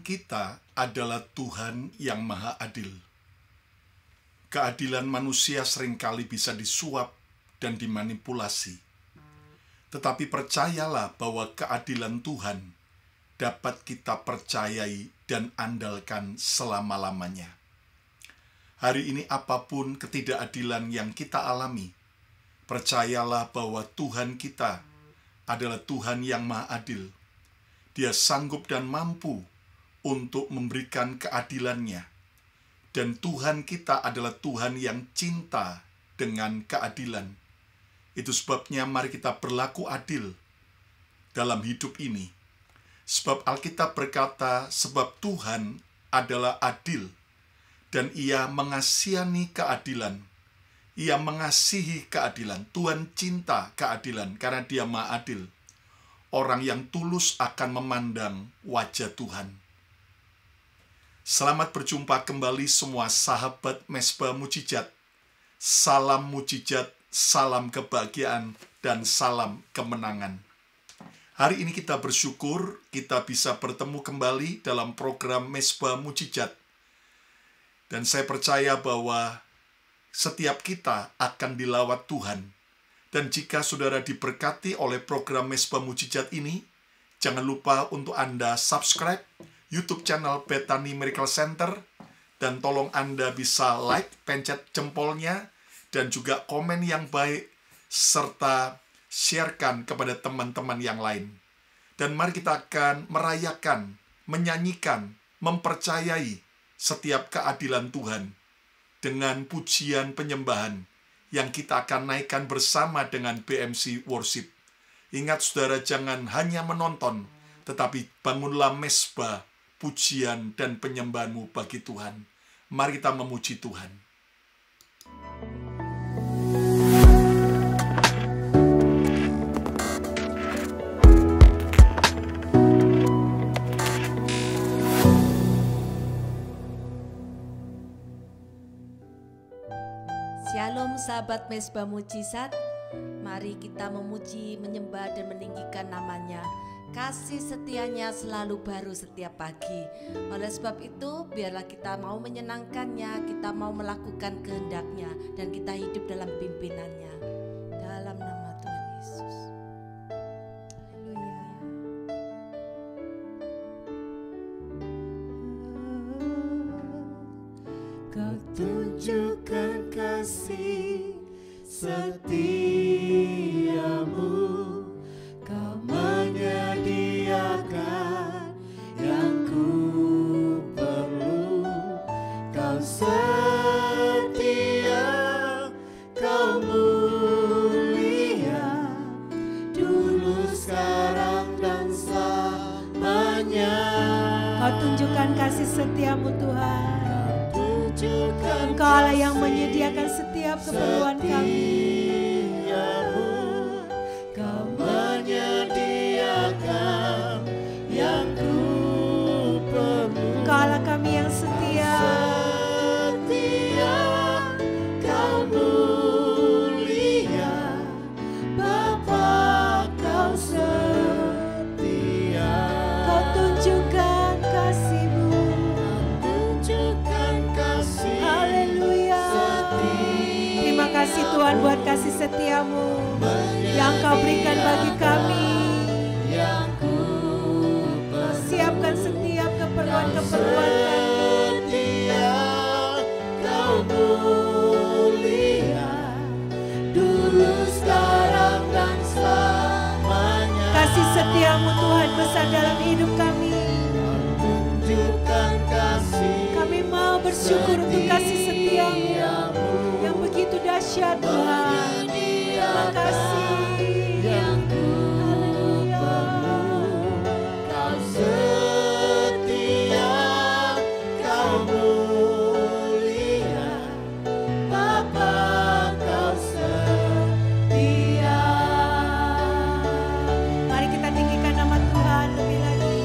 kita adalah Tuhan yang Maha Adil. Keadilan manusia seringkali bisa disuap dan dimanipulasi. Tetapi percayalah bahwa keadilan Tuhan dapat kita percayai dan andalkan selama-lamanya. Hari ini apapun ketidakadilan yang kita alami, percayalah bahwa Tuhan kita adalah Tuhan yang Maha Adil. Dia sanggup dan mampu untuk memberikan keadilannya. Dan Tuhan kita adalah Tuhan yang cinta dengan keadilan. Itu sebabnya mari kita berlaku adil dalam hidup ini. Sebab Alkitab berkata, sebab Tuhan adalah adil dan Ia mengasihani keadilan. Ia mengasihi keadilan. Tuhan cinta keadilan karena Dia Maha Adil. Orang yang tulus akan memandang wajah Tuhan. Selamat berjumpa kembali semua sahabat Mezbah Mujizat. Salam mujizat, salam kebahagiaan, dan salam kemenangan. Hari ini kita bersyukur kita bisa bertemu kembali dalam program Mezbah Mujizat. Dan saya percaya bahwa setiap kita akan dilawat Tuhan. Dan jika saudara diberkati oleh program Mezbah Mujizat ini, jangan lupa untuk Anda subscribe YouTube channel Bethany Miracle Center, dan tolong Anda bisa like, pencet jempolnya, dan juga komen yang baik, serta sharekan kepada teman-teman yang lain. Dan mari kita akan merayakan, menyanyikan, mempercayai setiap keadilan Tuhan dengan pujian penyembahan yang kita akan naikkan bersama dengan BMC Worship. Ingat saudara, jangan hanya menonton, tetapi bangunlah mezbah, pujian dan penyembahanmu bagi Tuhan. Mari kita memuji Tuhan. Shalom sahabat Mezbah Mujizat. Mari kita memuji, menyembah dan meninggikan namanya. Kasih setianya selalu baru setiap pagi. Oleh sebab itu, biarlah kita mau menyenangkannya, kita mau melakukan kehendaknya, dan kita hidup dalam pimpinannya. Dalam nama Tuhan Yesus. Haleluya. Kau tunjukkan kasih setiamu. Kau menyediakan yang ku perlu. Kau setia, kau mulia, dulu, sekarang, dan selamanya. Kau tunjukkan kasih setiamu Tuhan. Tunjukkan Engkau Allah yang menyediakan setiap keperluan kami. Kau menyediakan yang ku perlu. Engkau Allah kami yang setia. Setia, kau mulia, Bapa, kau setia. Kau tunjukkan kasih-Mu. Tunjukkan kasih. Haleluya. Terima kasih Tuhan buat kasih setiamu yang Kau berikan bagi kami. Siapkan setiap keperluan-keperluan kami. Kau mulia, dulu, sekarang, dan selamanya. Kasih setiamu Tuhan besar dalam hidup kami. Tunjukkan kasih. Kami mau bersyukur untuk kasih setiamu yang begitu dahsyat Tuhan. Terima kasih. Haleluya. Kau setia, kau mulia, Bapa, kau setia. Mari kita tinggikan nama Tuhan lebih lagi.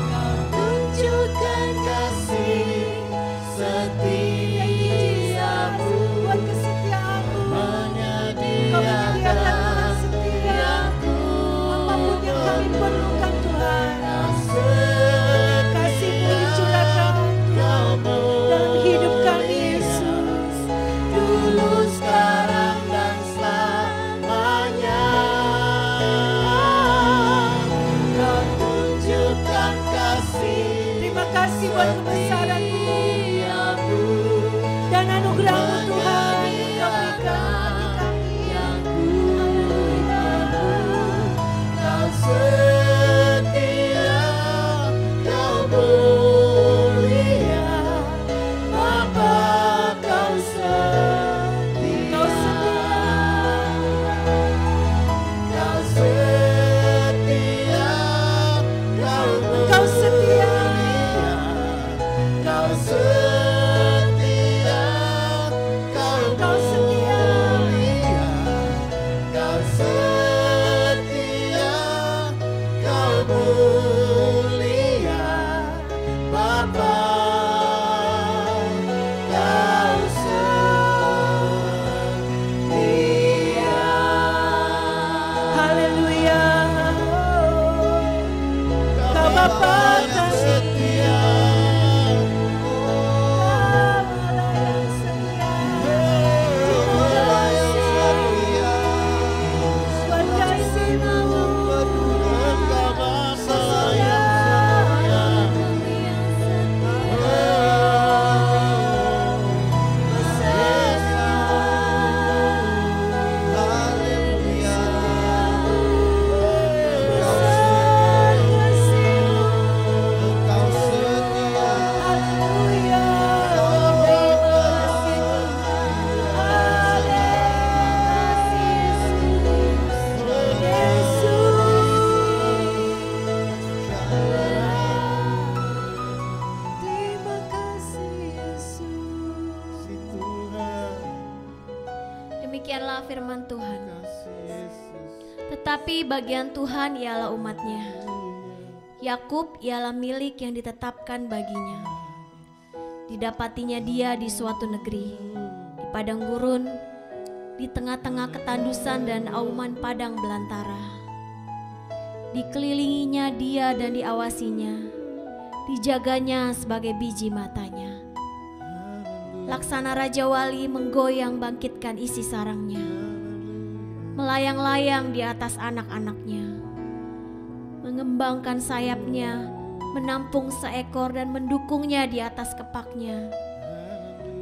Kau tunjukkan kasih setiamu. Buat kesetiaanmu. Menyediakan kebesaran-Mu dan anugerah-Mu Tuhan yang berikan bagi kami. Kau setia, Kau mulia, Bapa Kau setia. Kau setia, Kau mulia, Kau setia. Kau setia, Kau mulia, Kau setia, Kau mulia, Bapa Kau setia. Haleluya. Kau Bapa yang kami. setia, Allah yang setia. Allah yang setia, Buat kasih-Mu. Engkau Bapa yang Haleluya. Engkau setia, Haleluya. Terima kasih Yesus. si Tuhan, Demikianlah firman Tuhan. kasih Yesus. Tetapi bagian Tuhan ialah umatnya. Yakub ialah milik yang ditetapkan baginya. Didapatinya dia di suatu negeri, di padang gurun, di tengah-tengah ketandusan dan auman padang belantara. Dikelilinginya dia dan diawasinya, dijaganya sebagai biji matanya. Laksana Raja Wali menggoyang bangkitkan isi sarangnya, melayang-layang di atas anak-anaknya, mengembangkan sayapnya, menampung seekor dan mendukungnya di atas kepaknya.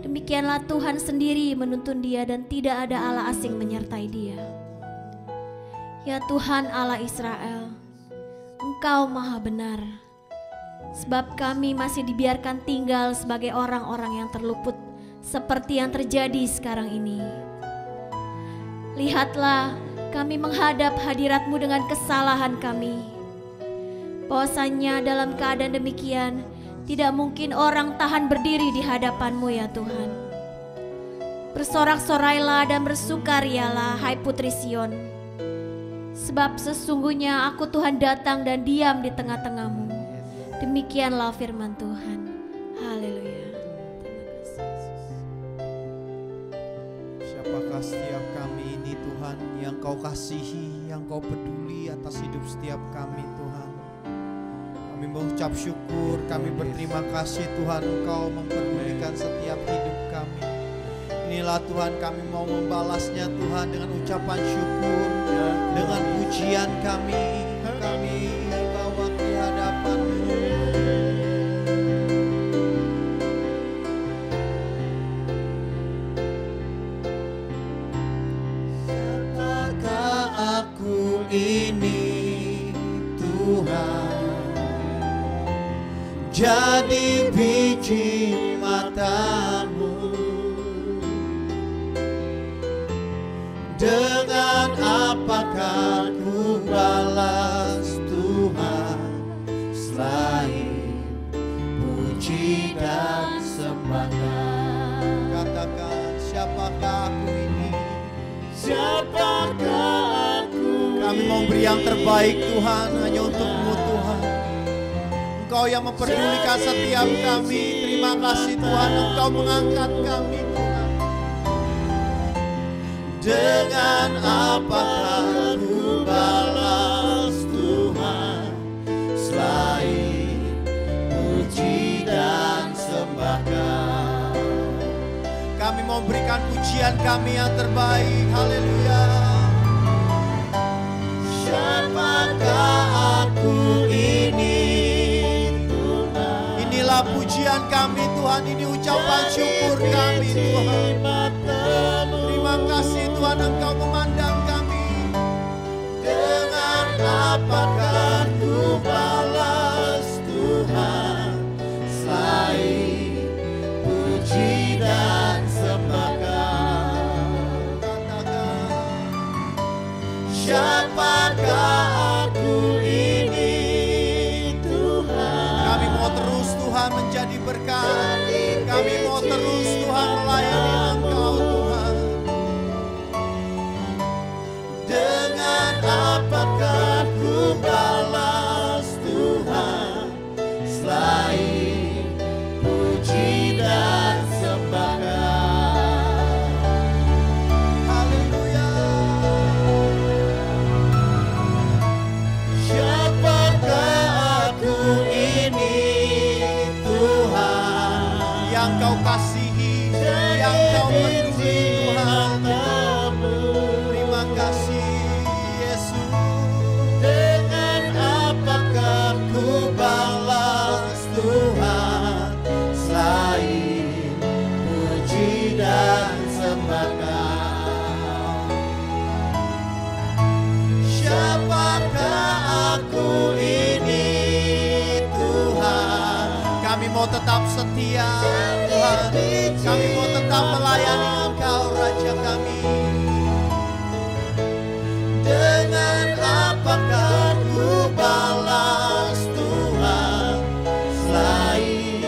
Demikianlah Tuhan sendiri menuntun dia dan tidak ada Allah asing menyertai dia. Ya Tuhan Allah Israel, Engkau maha benar, sebab kami masih dibiarkan tinggal sebagai orang-orang yang terluput seperti yang terjadi sekarang ini. Lihatlah, kami menghadap hadirat-Mu dengan kesalahan kami. Bahwasanya dalam keadaan demikian, tidak mungkin orang tahan berdiri di hadapan-Mu ya Tuhan. Bersorak-sorailah dan bersukarialah, hai Putri Sion. Sebab sesungguhnya aku Tuhan datang dan diam di tengah-tengah-Mu. Demikianlah firman Tuhan. Haleluya. Terima kasih Yesus. Siapakah setiap kami ini Tuhan yang Kau kasihi, yang Kau peduli atas hidup setiap kami Tuhan. Kami mengucap syukur, kami berterima kasih Tuhan Engkau memperdulikan setiap hidup kami. Inilah Tuhan kami mau membalasnya Tuhan dengan ucapan syukur, dengan pujian kami bawa di hadapan-Mu. Siapakah aku ini Tuhan, jadi biji mata-Mu. Dengan apakah ku balas Tuhan selain puji dan sembahkan? Katakan, siapakah aku ini? Siapakah aku? Kami mau beri yang terbaik Tuhan, hanya untuk-Mu Tuhan. Engkau yang memperdulikan setiap kami. Terima kasih Tuhan, Engkau mengangkat kami Tuhan. Dengan apakah ku balas Tuhan selain puji dan sembahkan? Kami mau berikan pujian kami yang terbaik. Haleluya. Siapakah aku ini Tuhan? Inilah pujian kami Tuhan, ini ucapan syukur kami Tuhan. Terima kasih Tuhan, Engkau memandang kami. Dengan apakah ku balas Tuhan selain puji dan sembahkan? Siapakah aku ini Tuhan? Kami mau terus Tuhan menjadi berkat. Kami mau terus Tuhan melayani Engkau Tuhan. Dengan apakah ku balas Tuhan selain puji dan sembahkan? Haleluya. Siapakah aku ini Tuhan, Yang Kau kasihi, yang Kau peduli Tuhan. Terima kasih Yesus. dengan apakah ku balas Tuhan selain puji dan sembahkan? Siapakah aku ini Tuhan? Kami mau tetap setia Tuhan. Kami mau tetap melayani Engkau Raja kami. Dengan apakah ku balas Tuhan selain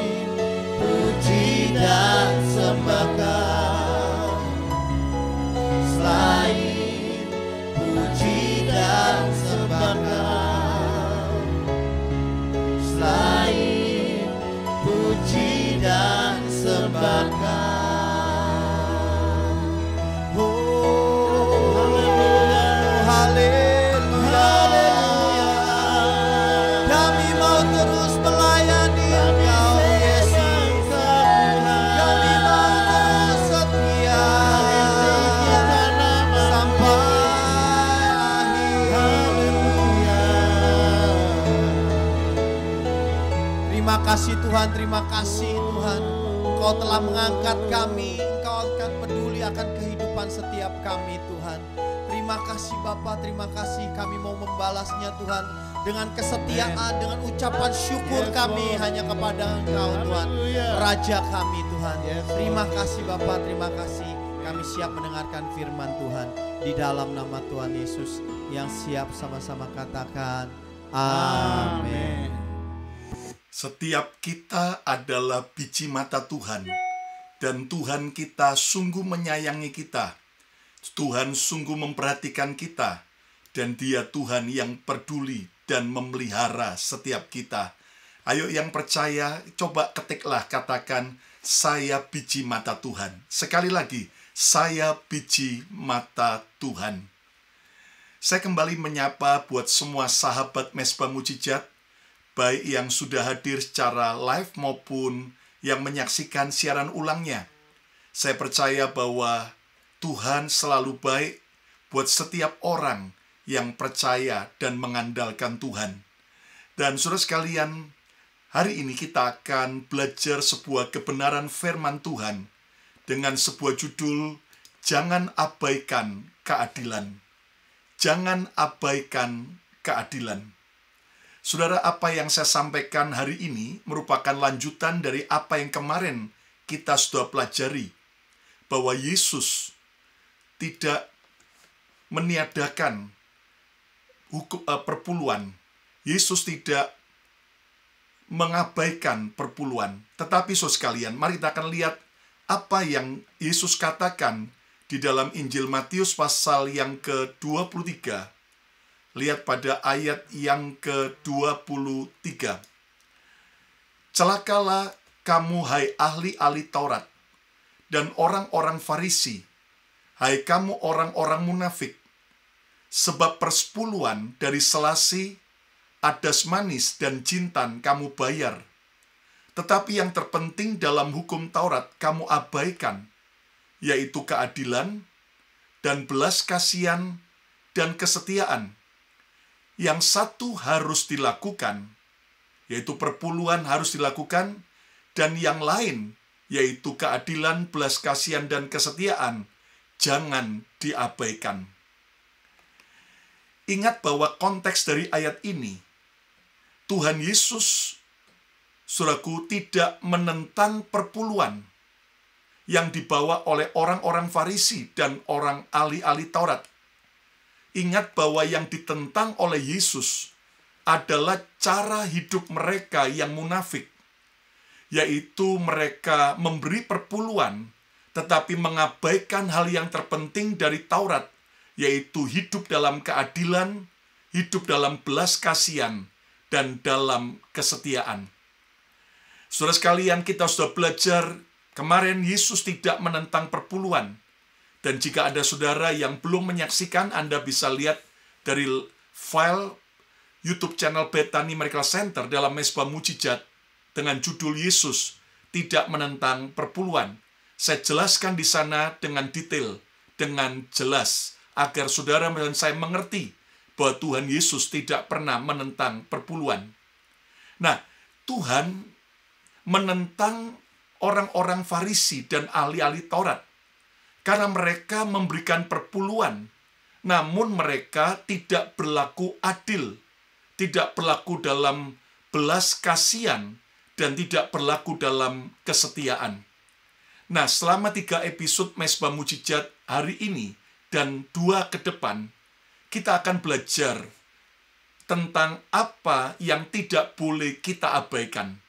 puji dan sembahkan? Selain puji dan sembahkan? Selain puji dan sembahkan? Haleluya. Kami mau terus melayani Engkau Yesus. Kami mau terus setia sampai akhir. Terima kasih Tuhan, terima kasih Tuhan. Engkau telah mengangkat kami, Engkau akan peduli akan kehidupan setiap kami Tuhan. Terima kasih Bapa, terima kasih, kami mau membalasnya Tuhan dengan kesetiaan, dengan ucapan syukur kami hanya kepada Engkau Tuhan, Raja kami Tuhan. Terima kasih Bapa, terima kasih. Kami siap mendengarkan firman Tuhan di dalam nama Tuhan Yesus. Yang siap sama-sama katakan amin. Setiap kita adalah biji mata Tuhan, dan Tuhan kita sungguh menyayangi kita. Tuhan sungguh memperhatikan kita, dan Dia Tuhan yang peduli dan memelihara setiap kita. Ayo yang percaya, coba ketiklah, katakan, saya biji mata Tuhan. Sekali lagi, saya biji mata Tuhan. Saya kembali menyapa buat semua sahabat Mesbah Mujizat, baik yang sudah hadir secara live maupun yang menyaksikan siaran ulangnya. Saya percaya bahwa Tuhan selalu baik buat setiap orang yang percaya dan mengandalkan Tuhan. Dan saudara sekalian, hari ini kita akan belajar sebuah kebenaran firman Tuhan dengan sebuah judul, Jangan Abaikan Keadilan. Jangan abaikan keadilan. Saudara, apa yang saya sampaikan hari ini merupakan lanjutan dari apa yang kemarin kita sudah pelajari, bahwa Yesus tidak meniadakan perpuluhan. Yesus tidak mengabaikan perpuluhan. Tetapi saudara sekalian, mari kita akan lihat apa yang Yesus katakan di dalam Injil Matius pasal yang ke-23. Lihat pada ayat yang ke-23. Celakalah kamu, hai ahli-ahli Taurat, dan orang-orang Farisi, hai kamu orang-orang munafik, sebab persepuluhan dari selasi, adas manis, dan jintan kamu bayar. Tetapi yang terpenting dalam hukum Taurat kamu abaikan, yaitu keadilan, dan belas kasihan, dan kesetiaan. Yang satu harus dilakukan, yaitu perpuluhan harus dilakukan, dan yang lain, yaitu keadilan, belas kasihan, dan kesetiaan, jangan diabaikan. Ingat bahwa konteks dari ayat ini, Tuhan Yesus, saudaraku, tidak menentang perpuluhan yang dibawa oleh orang-orang Farisi dan orang ahli-ahli Taurat. Ingat bahwa yang ditentang oleh Yesus adalah cara hidup mereka yang munafik, yaitu mereka memberi perpuluhan, tetapi mengabaikan hal yang terpenting dari Taurat, yaitu hidup dalam keadilan, hidup dalam belas kasihan, dan dalam kesetiaan. Saudara sekalian, kita sudah belajar kemarin Yesus tidak menentang perpuluhan. Dan jika ada saudara yang belum menyaksikan, Anda bisa lihat dari file YouTube channel Bethany Miracle Center dalam Mezbah Mujizat dengan judul Yesus tidak menentang perpuluhan. Saya jelaskan di sana dengan detail, dengan jelas, agar saudara dan saya mengerti bahwa Tuhan Yesus tidak pernah menentang perpuluhan. Nah, Tuhan menentang orang-orang Farisi dan ahli-ahli Taurat karena mereka memberikan perpuluhan, namun mereka tidak berlaku adil, tidak berlaku dalam belas kasihan, dan tidak berlaku dalam kesetiaan. Nah, selama 3 episode Mezbah Mujizat hari ini dan 2 ke depan, kita akan belajar tentang apa yang tidak boleh kita abaikan.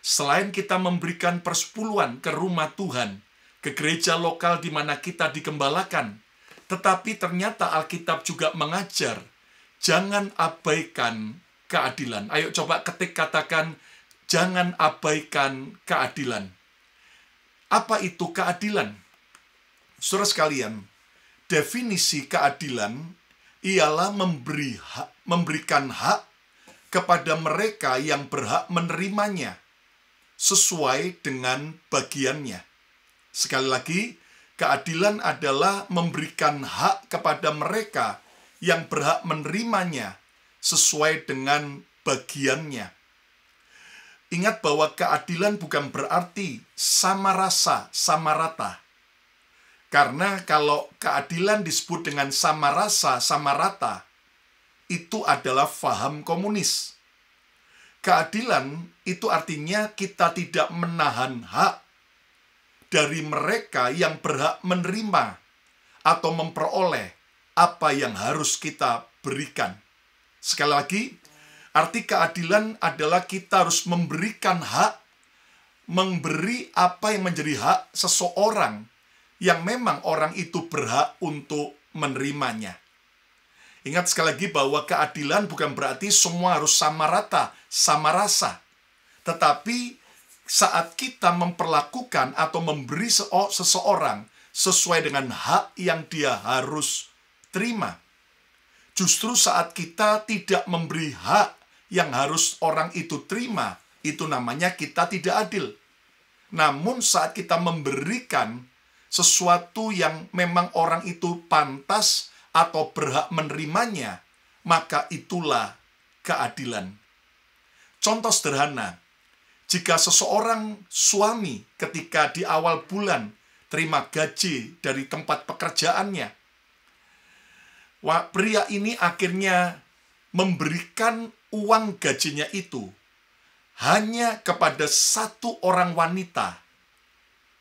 Selain kita memberikan persepuluhan ke rumah Tuhan, ke gereja lokal di mana kita digembalakan, tetapi ternyata Alkitab juga mengajar, jangan abaikan keadilan. Ayo coba ketik, katakan, jangan abaikan keadilan. Apa itu keadilan? Saudara sekalian, definisi keadilan ialah memberikan hak kepada mereka yang berhak menerimanya sesuai dengan bagiannya. Sekali lagi, keadilan adalah memberikan hak kepada mereka yang berhak menerimanya sesuai dengan bagiannya. Ingat bahwa keadilan bukan berarti sama rasa, sama rata. Karena kalau keadilan disebut dengan sama rasa, sama rata, itu adalah faham komunis. Keadilan itu artinya kita tidak menahan hak dari mereka yang berhak menerima atau memperoleh apa yang harus kita berikan. Sekali lagi, arti keadilan adalah kita harus memberikan hak, memberi apa yang menjadi hak seseorang yang memang orang itu berhak untuk menerimanya. Ingat sekali lagi bahwa keadilan bukan berarti semua harus sama rata, sama rasa. Tetapi saat kita memperlakukan atau memberi seseorang sesuai dengan hak yang dia harus terima. Justru saat kita tidak memberi hak yang harus orang itu terima, itu namanya kita tidak adil. Namun saat kita memberikan sesuatu yang memang orang itu pantas atau berhak menerimanya, maka itulah keadilan. Contoh sederhana, jika seseorang suami ketika di awal bulan terima gaji dari tempat pekerjaannya, pria ini akhirnya memberikan uang gajinya itu hanya kepada satu orang wanita,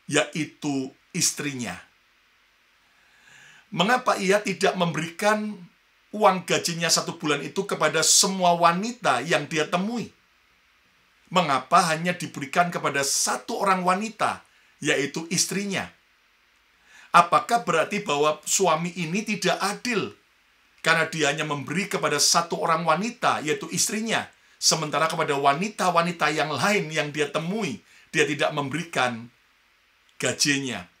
yaitu istrinya. Mengapa ia tidak memberikan uang gajinya 1 bulan itu kepada semua wanita yang dia temui? Mengapa hanya diberikan kepada satu orang wanita, yaitu istrinya? Apakah berarti bahwa suami ini tidak adil karena dia hanya memberi kepada satu orang wanita, yaitu istrinya, sementara kepada wanita-wanita yang lain yang dia temui, dia tidak memberikan gajinya?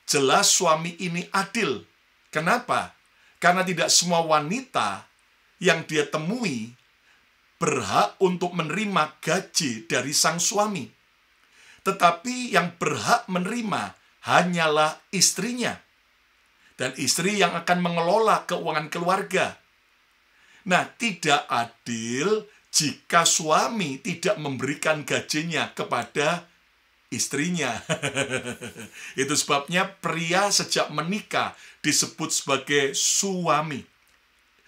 Jelas suami ini adil. Kenapa? Karena tidak semua wanita yang dia temui berhak untuk menerima gaji dari sang suami. Tetapi yang berhak menerima hanyalah istrinya. Dan istri yang akan mengelola keuangan keluarga. Nah, tidak adil jika suami tidak memberikan gajinya kepada istrinya. Itu sebabnya pria sejak menikah disebut sebagai suami.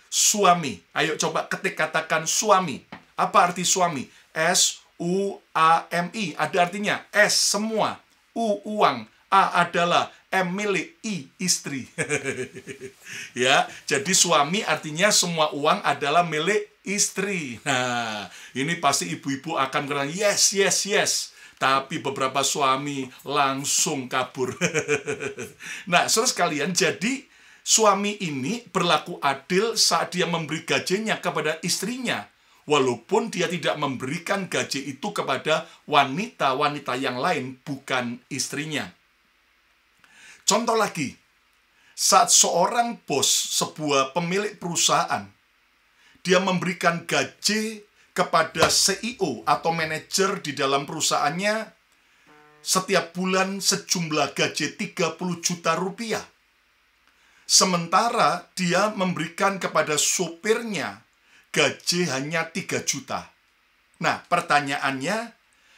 Suami. Ayo coba ketik katakan suami. Apa arti suami? S-U-A-M-I. Ada artinya S semua, U uang, A adalah, M milik, I istri. Ya, jadi suami artinya semua uang adalah milik istri. Nah, ini pasti ibu-ibu akan bilang yes, yes, yes. Tapi beberapa suami langsung kabur. Nah, saudara sekalian, jadi suami ini berlaku adil saat dia memberi gajinya kepada istrinya. Walaupun dia tidak memberikan gaji itu kepada wanita-wanita yang lain, bukan istrinya. Contoh lagi, saat seorang bos, sebuah pemilik perusahaan, dia memberikan gaji kepada CEO atau manajer di dalam perusahaannya setiap bulan sejumlah gaji 30 juta rupiah. Sementara dia memberikan kepada sopirnya gaji hanya 3 juta. Nah, pertanyaannya,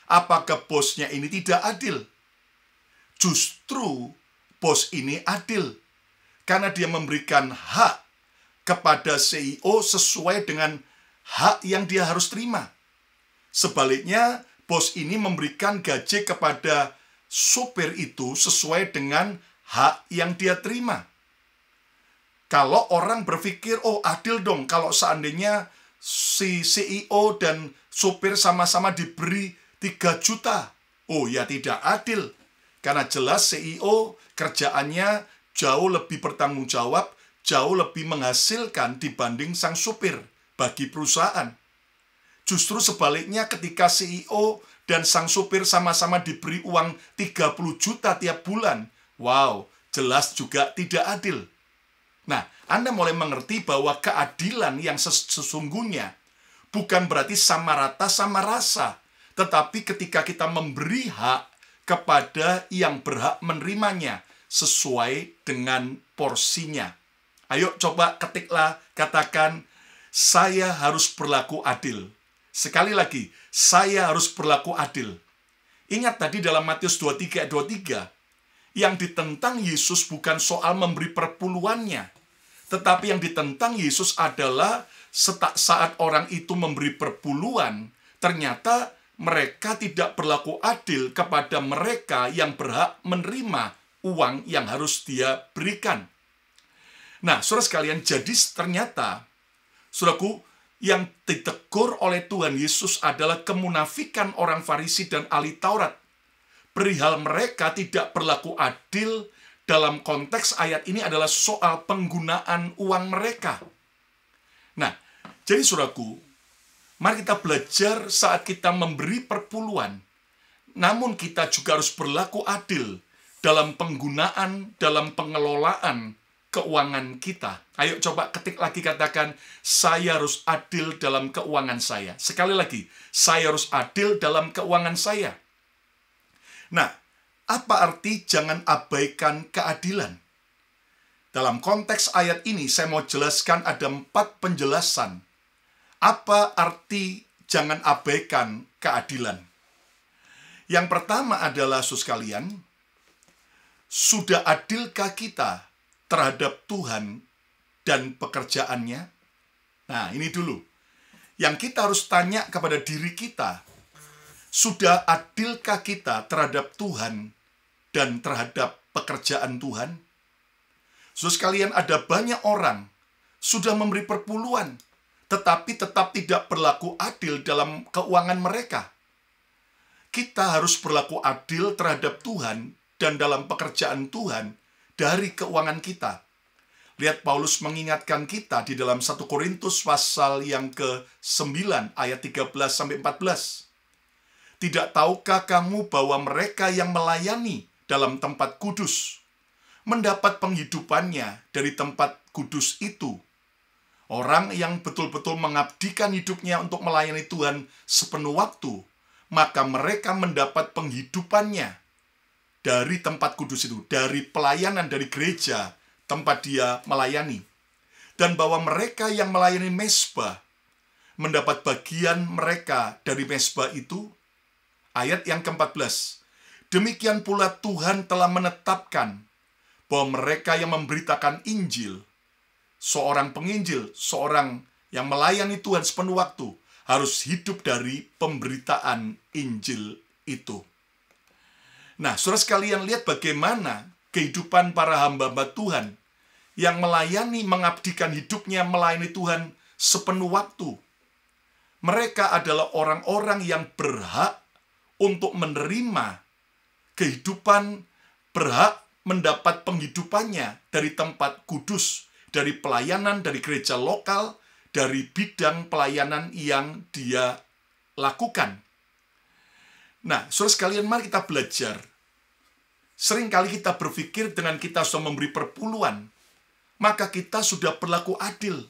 apakah bosnya ini tidak adil? Justru bos ini adil karena dia memberikan hak kepada CEO sesuai dengan hak yang dia harus terima. Sebaliknya, bos ini memberikan gaji kepada sopir itu sesuai dengan hak yang dia terima. Kalau orang berpikir, oh adil dong kalau seandainya si CEO dan sopir sama-sama diberi 3 juta. Oh ya, tidak adil. Karena jelas CEO kerjaannya jauh lebih bertanggung jawab, jauh lebih menghasilkan dibanding sang supir bagi perusahaan. Justru sebaliknya ketika CEO dan sang supir sama-sama diberi uang 30 juta tiap bulan, wow, jelas juga tidak adil. Nah, Anda mulai mengerti bahwa keadilan yang sesungguhnya bukan berarti sama rata sama rasa, tetapi ketika kita memberi hak kepada yang berhak menerimanya sesuai dengan porsinya. Ayo coba ketiklah, katakan, saya harus berlaku adil. Sekali lagi, saya harus berlaku adil. Ingat tadi dalam Matius 23 ayat 23, yang ditentang Yesus bukan soal memberi perpuluhannya, tetapi yang ditentang Yesus adalah saat orang itu memberi perpuluhan, ternyata mereka tidak berlaku adil kepada mereka yang berhak menerima uang yang harus dia berikan. Nah, saudara sekalian, jadi ternyata, saudaraku, yang ditegur oleh Tuhan Yesus adalah kemunafikan orang Farisi dan ahli Taurat. Perihal mereka tidak berlaku adil dalam konteks ayat ini adalah soal penggunaan uang mereka. Nah, jadi saudaraku, mari kita belajar saat kita memberi perpuluhan, namun kita juga harus berlaku adil dalam penggunaan, dalam pengelolaan keuangan kita. Ayo coba ketik lagi, katakan, saya harus adil dalam keuangan saya. Sekali lagi, saya harus adil dalam keuangan saya. Nah, apa arti jangan abaikan keadilan? Dalam konteks ayat ini, saya mau jelaskan ada 4 penjelasan. Apa arti jangan abaikan keadilan? Yang pertama adalah, saudara sekalian, sudah adilkah kita terhadap Tuhan dan pekerjaannya? Nah, ini dulu. Yang kita harus tanya kepada diri kita, sudah adilkah kita terhadap Tuhan dan terhadap pekerjaan Tuhan? Saudara sekalian, ada banyak orang sudah memberi perpuluhan, tetapi tetap tidak berlaku adil dalam keuangan mereka. Kita harus berlaku adil terhadap Tuhan dan dalam pekerjaan Tuhan dari keuangan kita. Lihat Paulus mengingatkan kita di dalam 1 Korintus pasal yang ke-9 ayat 13-14. Tidak tahukah kamu bahwa mereka yang melayani dalam tempat kudus mendapat penghidupannya dari tempat kudus itu? Orang yang betul-betul mengabdikan hidupnya untuk melayani Tuhan sepenuh waktu, maka mereka mendapat penghidupannya dari tempat kudus itu, dari pelayanan dari gereja tempat dia melayani. Dan bahwa mereka yang melayani mezbah mendapat bagian mereka dari mezbah itu? Ayat yang ke-14. Demikian pula Tuhan telah menetapkan bahwa mereka yang memberitakan Injil, seorang penginjil, seorang yang melayani Tuhan sepenuh waktu, harus hidup dari pemberitaan Injil itu. Nah, saudara sekalian, lihat bagaimana kehidupan para hamba-hamba Tuhan yang melayani, mengabdikan hidupnya, melayani Tuhan sepenuh waktu. Mereka adalah orang-orang yang berhak untuk menerima kehidupan, berhak mendapat penghidupannya dari tempat kudus, dari pelayanan, dari gereja lokal, dari bidang pelayanan yang dia lakukan. Nah, saudara sekalian, mari kita belajar. Seringkali kita berpikir dengan kita sudah memberi perpuluhan, maka kita sudah berlaku adil.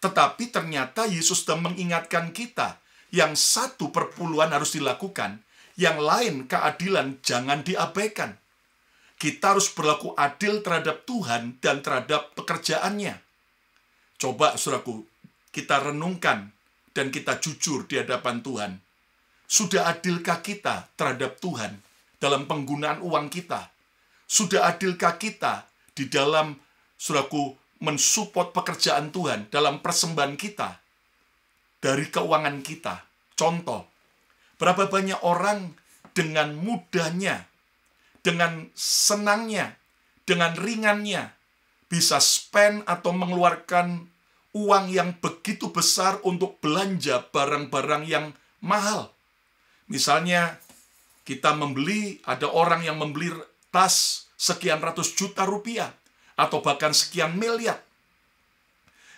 Tetapi ternyata Yesus sudah mengingatkan kita, yang satu perpuluhan harus dilakukan, yang lain keadilan jangan diabaikan. Kita harus berlaku adil terhadap Tuhan dan terhadap pekerjaannya. Coba, saudaraku, kita renungkan dan kita jujur di hadapan Tuhan. Sudah adilkah kita terhadap Tuhan dalam penggunaan uang kita? Sudah adilkah kita di dalam, saudaraku, mensupport pekerjaan Tuhan dalam persembahan kita dari keuangan kita? Contoh, berapa banyak orang dengan mudahnya, dengan senangnya, dengan ringannya bisa spend atau mengeluarkan uang yang begitu besar untuk belanja barang-barang yang mahal. Misalnya, kita ada orang yang membeli tas sekian ratus juta rupiah, atau bahkan sekian miliar.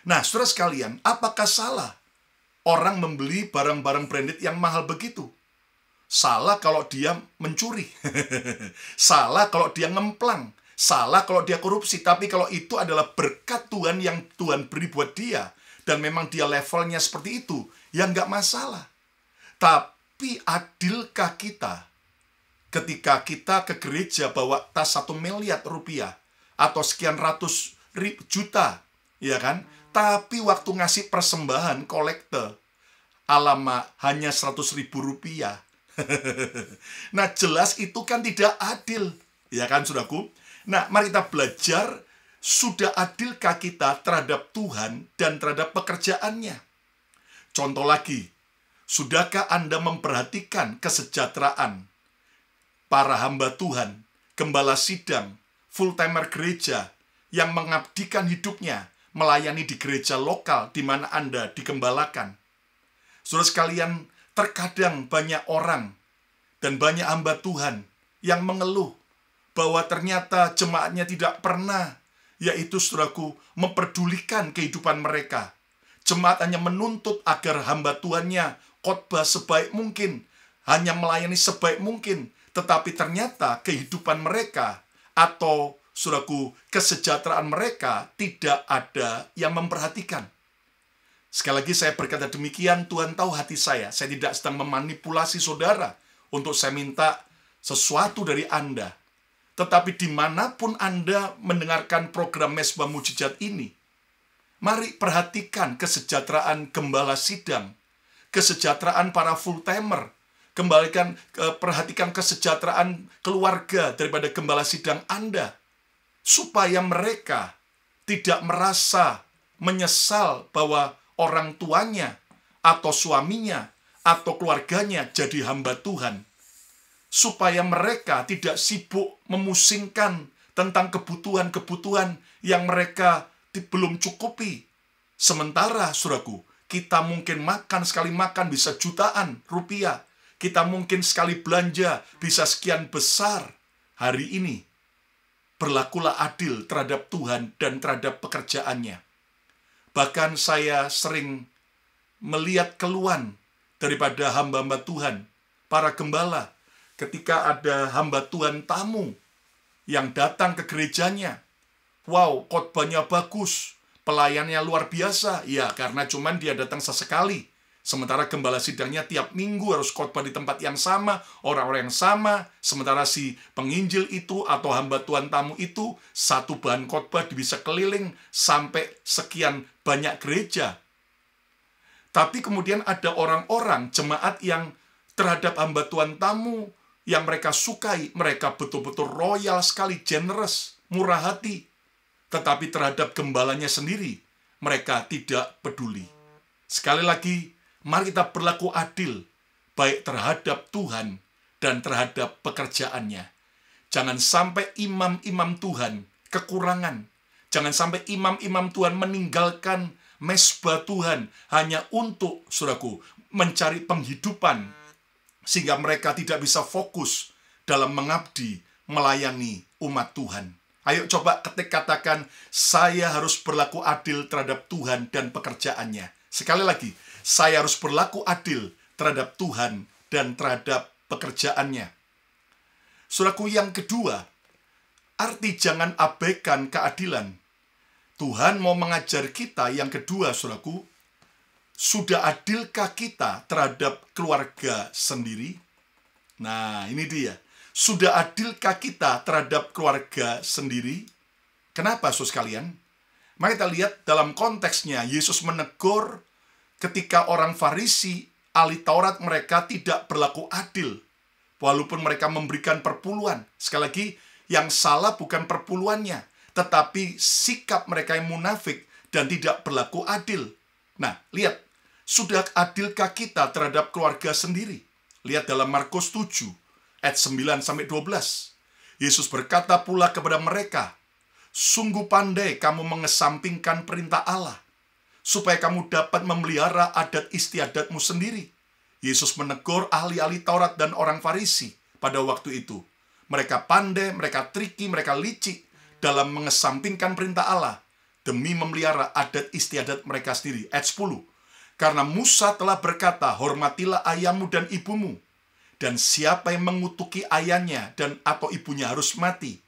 Nah, saudara sekalian, apakah salah orang membeli barang-barang branded yang mahal begitu? Salah kalau dia mencuri. Salah kalau dia ngemplang. Salah kalau dia korupsi. Tapi kalau itu adalah berkat Tuhan yang Tuhan beri buat dia, dan memang dia levelnya seperti itu, ya nggak masalah. Tapi adilkah kita ketika kita ke gereja bawa tas 1 miliar rupiah atau sekian ratus juta, ya kan? Tapi waktu ngasih persembahan kolekte, alamak, hanya 100.000 rupiah. Nah, jelas itu kan tidak adil, ya kan, saudaraku? Nah, mari kita belajar, sudah adilkah kita terhadap Tuhan dan terhadap pekerjaannya? Contoh lagi, sudahkah Anda memperhatikan kesejahteraan para hamba Tuhan, gembala sidang, full-timer gereja yang mengabdikan hidupnya melayani di gereja lokal di mana Anda digembalakan? Saudara sekalian, terkadang banyak orang dan banyak hamba Tuhan yang mengeluh bahwa ternyata jemaatnya tidak pernah, yaitu saudaraku, memperdulikan kehidupan mereka. Jemaat hanya menuntut agar hamba Tuhannya khotbah sebaik mungkin, hanya melayani sebaik mungkin, tetapi ternyata kehidupan mereka atau, saudaraku, kesejahteraan mereka tidak ada yang memperhatikan. Sekali lagi saya berkata demikian, Tuhan tahu hati saya. Saya tidak sedang memanipulasi saudara untuk saya minta sesuatu dari Anda. Tetapi dimanapun Anda mendengarkan program Mezbah Mujizat ini, mari perhatikan kesejahteraan gembala sidang, kesejahteraan para full-timer, perhatikan kesejahteraan keluarga daripada gembala sidang Anda, supaya mereka tidak merasa menyesal bahwa orang tuanya atau suaminya atau keluarganya jadi hamba Tuhan, supaya mereka tidak sibuk memusingkan tentang kebutuhan-kebutuhan yang mereka belum cukupi. Sementara, saudaraku, kita mungkin sekali makan bisa jutaan rupiah, kita mungkin sekali belanja bisa sekian besar. Hari ini, berlakulah adil terhadap Tuhan dan terhadap pekerjaannya. Bahkan saya sering melihat keluhan daripada hamba-hamba Tuhan, para gembala, ketika ada hamba Tuhan tamu yang datang ke gerejanya. Wow, khotbahnya bagus, pelayannya luar biasa. Ya, karena cuman dia datang sesekali. Sementara gembala sidangnya tiap minggu harus khotbah di tempat yang sama, orang-orang yang sama. Sementara si penginjil itu atau hamba Tuhan tamu itu, satu bahan khotbah bisa keliling sampai sekian banyak gereja. Tapi kemudian ada orang-orang, jemaat yang terhadap hamba Tuhan tamu, yang mereka sukai, mereka betul-betul royal sekali, generous, murah hati. Tetapi terhadap gembalanya sendiri, mereka tidak peduli. Sekali lagi, mari kita berlaku adil, baik terhadap Tuhan dan terhadap pekerjaannya. Jangan sampai imam-imam Tuhan kekurangan. Jangan sampai imam-imam Tuhan meninggalkan mesbah Tuhan hanya untuk, saudaraku, mencari penghidupan, sehingga mereka tidak bisa fokus dalam mengabdi, melayani umat Tuhan. Ayo coba katakan, saya harus berlaku adil terhadap Tuhan dan pekerjaannya. Sekali lagi, saya harus berlaku adil terhadap Tuhan dan terhadap pekerjaannya. Saudaraku, yang kedua, arti jangan abaikan keadilan. Tuhan mau mengajar kita yang kedua, saudaraku, sudah adilkah kita terhadap keluarga sendiri? Nah, ini dia. Sudah adilkah kita terhadap keluarga sendiri? Kenapa, saudara sekalian? Mari kita lihat dalam konteksnya, Yesus menegur ketika orang Farisi, ahli Taurat, mereka tidak berlaku adil. Walaupun mereka memberikan perpuluhan. Sekali lagi, yang salah bukan perpuluhannya, tetapi sikap mereka yang munafik dan tidak berlaku adil. Nah, lihat, sudah adilkah kita terhadap keluarga sendiri? Lihat dalam Markus 7, ayat 9-12. Yesus berkata pula kepada mereka, sungguh pandai kamu mengesampingkan perintah Allah, supaya kamu dapat memelihara adat istiadatmu sendiri. Yesus menegur ahli-ahli Taurat dan orang Farisi pada waktu itu. Mereka pandai, mereka triki, mereka licik dalam mengesampingkan perintah Allah demi memelihara adat istiadat mereka sendiri. Ayat 10. Karena Musa telah berkata, hormatilah ayahmu dan ibumu, dan siapa yang mengutuki ayahnya dan atau ibunya harus mati.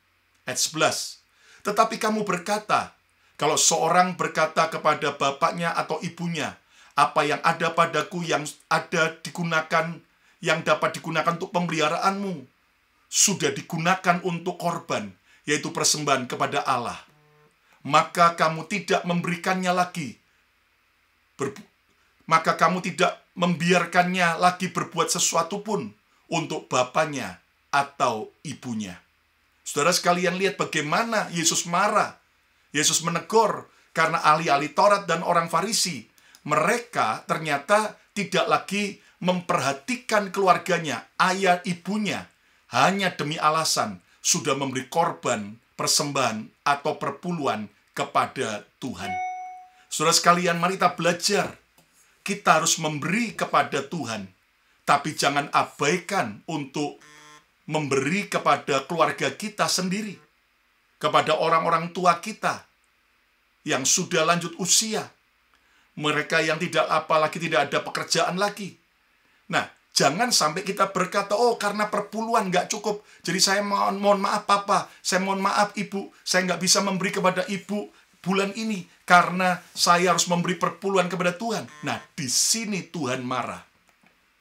Ayat 11. Tetapi kamu berkata, kalau seorang berkata kepada bapaknya atau ibunya, apa yang ada padaku yang dapat digunakan untuk pemeliharaanmu, sudah digunakan untuk korban, yaitu persembahan kepada Allah. Maka kamu tidak memberikannya lagi, maka kamu tidak membiarkannya lagi berbuat sesuatu pun untuk bapaknya atau ibunya. Saudara sekalian, lihat bagaimana Yesus marah. Yesus menegur karena ahli-ahli Taurat dan orang Farisi, mereka ternyata tidak lagi memperhatikan keluarganya, ayah ibunya, hanya demi alasan sudah memberi korban, persembahan, atau perpuluhan kepada Tuhan. Saudara sekalian, mari kita belajar. Kita harus memberi kepada Tuhan, tapi jangan abaikan untuk memberi kepada keluarga kita sendiri, kepada orang-orang tua kita yang sudah lanjut usia, mereka yang apalagi tidak ada pekerjaan lagi. Nah, jangan sampai kita berkata, oh karena perpuluhan nggak cukup, jadi saya mohon maaf Papa, saya mohon maaf Ibu, saya nggak bisa memberi kepada Ibu bulan ini, karena saya harus memberi perpuluhan kepada Tuhan. Nah, di sini Tuhan marah.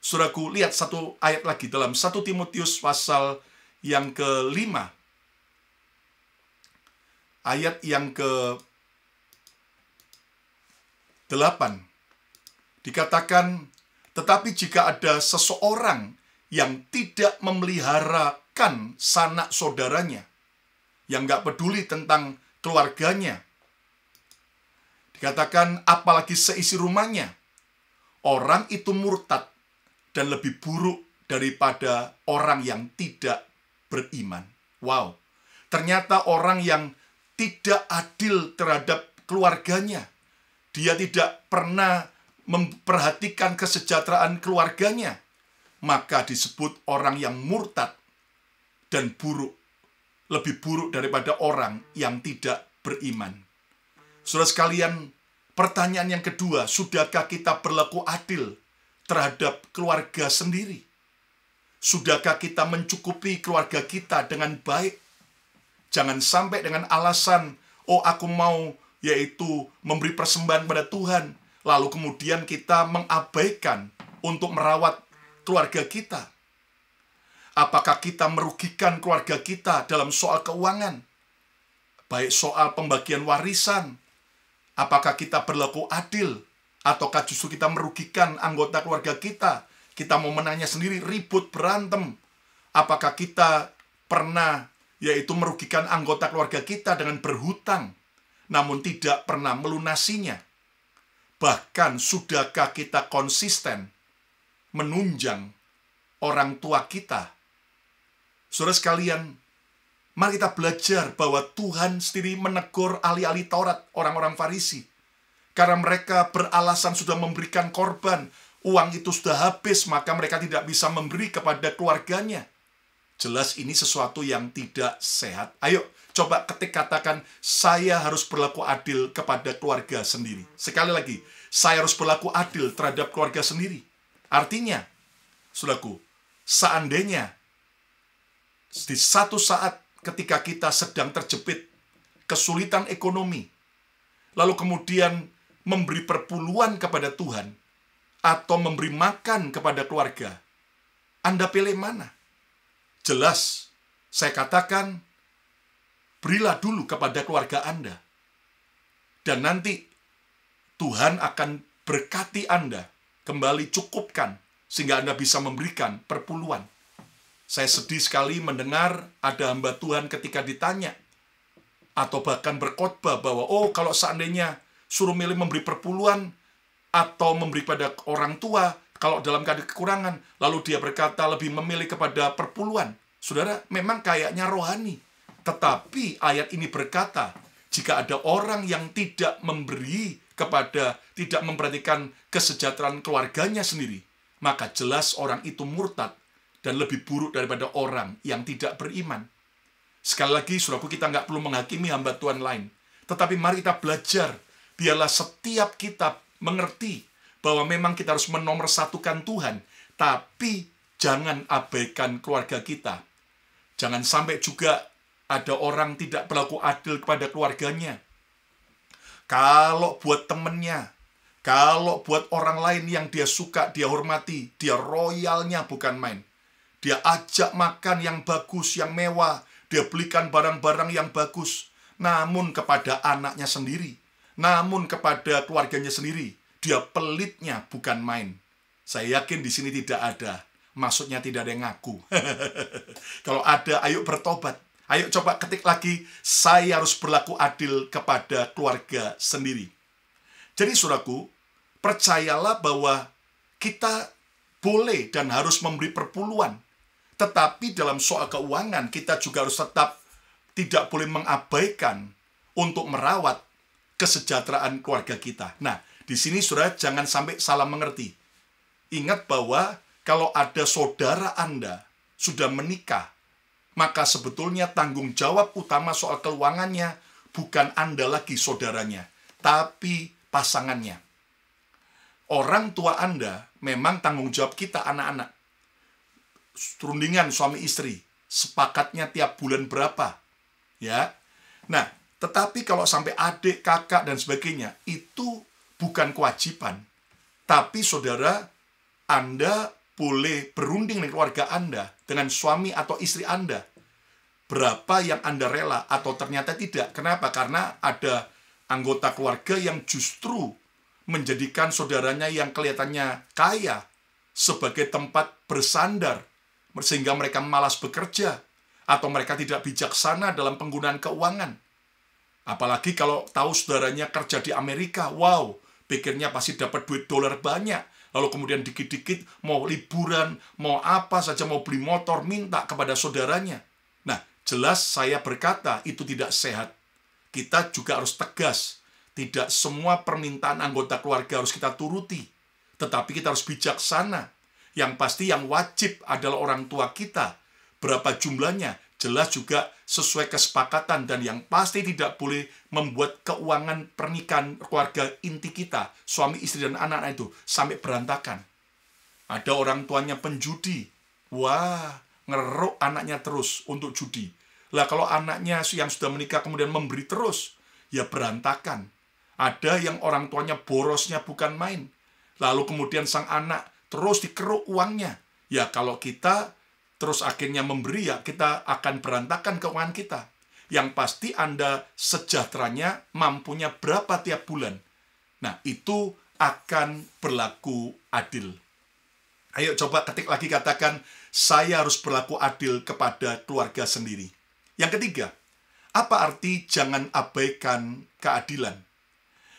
Saudaraku, lihat satu ayat lagi dalam 1 Timotius pasal yang ke-5. Ayat yang ke-8. Dikatakan, tetapi jika ada seseorang yang tidak memeliharakan sanak saudaranya, yang nggak peduli tentang keluarganya, dikatakan apalagi seisi rumahnya, orang itu murtad dan lebih buruk daripada orang yang tidak beriman. Wow, ternyata orang yang tidak adil terhadap keluarganya, dia tidak pernah memperhatikan kesejahteraan keluarganya, maka disebut orang yang murtad dan buruk, lebih buruk daripada orang yang tidak beriman. Saudara sekalian, pertanyaan yang kedua, sudahkah kita berlaku adil terhadap keluarga sendiri? Sudahkah kita mencukupi keluarga kita dengan baik? Jangan sampai dengan alasan, oh aku mau yaitu memberi persembahan pada Tuhan, lalu kemudian kita mengabaikan untuk merawat keluarga kita. Apakah kita merugikan keluarga kita dalam soal keuangan? Baik soal pembagian warisan, apakah kita berlaku adil? Ataukah justru kita merugikan anggota keluarga kita? Kita mau menangnya sendiri, ribut, berantem. Apakah kita pernah yaitu merugikan anggota keluarga kita dengan berhutang, namun tidak pernah melunasinya? Bahkan sudahkah kita konsisten menunjang orang tua kita? Saudara sekalian, mari kita belajar bahwa Tuhan sendiri menegur ahli-ahli Taurat, orang-orang Farisi. Karena mereka beralasan sudah memberikan korban, uang itu sudah habis, maka mereka tidak bisa memberi kepada keluarganya. Jelas ini sesuatu yang tidak sehat. Ayo, coba ketik katakan, saya harus berlaku adil kepada keluarga sendiri. Sekali lagi, saya harus berlaku adil terhadap keluarga sendiri. Artinya, saudaraku, seandainya di satu saat ketika kita sedang terjepit kesulitan ekonomi, lalu kemudian memberi perpuluhan kepada Tuhan, atau memberi makan kepada keluarga, Anda pilih mana? Jelas, saya katakan, berilah dulu kepada keluarga Anda. Dan nanti Tuhan akan berkati Anda, kembali cukupkan, sehingga Anda bisa memberikan perpuluhan. Saya sedih sekali mendengar ada hamba Tuhan ketika ditanya, atau bahkan berkhotbah bahwa, oh kalau seandainya suruh milih memberi perpuluhan, atau memberi pada orang tua, kalau dalam keadaan kekurangan, lalu dia berkata lebih memilih kepada perpuluhan. Saudara, memang kayaknya rohani. Tetapi ayat ini berkata, jika ada orang yang tidak memberi kepada, tidak memperhatikan kesejahteraan keluarganya sendiri, maka jelas orang itu murtad dan lebih buruk daripada orang yang tidak beriman. Sekali lagi, saudaraku, kita nggak perlu menghakimi hamba Tuhan lain. Tetapi mari kita belajar, biarlah setiap kita mengerti bahwa memang kita harus menomorsatukan Tuhan, tapi jangan abaikan keluarga kita. Jangan sampai juga ada orang tidak berlaku adil kepada keluarganya. Kalau buat temennya, kalau buat orang lain yang dia suka, dia hormati, dia royalnya bukan main. Dia ajak makan yang bagus, yang mewah, dia belikan barang-barang yang bagus. Namun kepada anaknya sendiri, namun kepada keluarganya sendiri, dia pelitnya bukan main. Saya yakin di sini tidak ada. Maksudnya tidak ada yang ngaku. Kalau ada, ayo bertobat. Ayo coba ketik lagi, saya harus berlaku adil kepada keluarga sendiri. Jadi saudaraku, percayalah bahwa kita boleh dan harus memberi perpuluhan. Tetapi dalam soal keuangan, kita juga harus tetap tidak boleh mengabaikan untuk merawat kesejahteraan keluarga kita. Nah, di sini saudara jangan sampai salah mengerti. Ingat bahwa kalau ada saudara Anda sudah menikah, maka sebetulnya tanggung jawab utama soal keuangannya bukan Anda lagi saudaranya, tapi pasangannya. Orang tua Anda memang tanggung jawab kita anak-anak. Rundingan suami istri, sepakatnya tiap bulan berapa, ya. Nah, tetapi kalau sampai adik, kakak, dan sebagainya, itu bukan kewajiban. Tapi saudara, Anda boleh berunding dengan keluarga Anda, dengan suami atau istri Anda. Berapa yang Anda rela atau ternyata tidak. Kenapa? Karena ada anggota keluarga yang justru menjadikan saudaranya yang kelihatannya kaya sebagai tempat bersandar, sehingga mereka malas bekerja, atau mereka tidak bijaksana dalam penggunaan keuangan. Apalagi kalau tahu saudaranya kerja di Amerika, wow, pikirnya pasti dapat duit dolar banyak, lalu kemudian dikit-dikit mau liburan, mau apa saja, mau beli motor, minta kepada saudaranya. Nah, jelas saya berkata itu tidak sehat. Kita juga harus tegas, tidak semua permintaan anggota keluarga harus kita turuti, tetapi kita harus bijaksana. Yang pasti yang wajib adalah orang tua kita. Berapa jumlahnya? Jelas juga sesuai kesepakatan, dan yang pasti tidak boleh membuat keuangan pernikahan keluarga inti kita, suami, istri, dan anak-anak itu sampai berantakan. Ada orang tuanya penjudi. Wah, ngeruk anaknya terus untuk judi. Lah kalau anaknya yang sudah menikah kemudian memberi terus, ya berantakan. Ada yang orang tuanya borosnya bukan main. Lalu kemudian sang anak terus dikeruk uangnya. Ya kalau kita terus akhirnya memberi, ya kita akan berantakan keuangan kita. Yang pasti Anda sejahteranya mampunya berapa tiap bulan. Nah, itu akan berlaku adil. Ayo coba ketik lagi, katakan, saya harus berlaku adil kepada keluarga sendiri. Yang ketiga, apa arti jangan abaikan keadilan?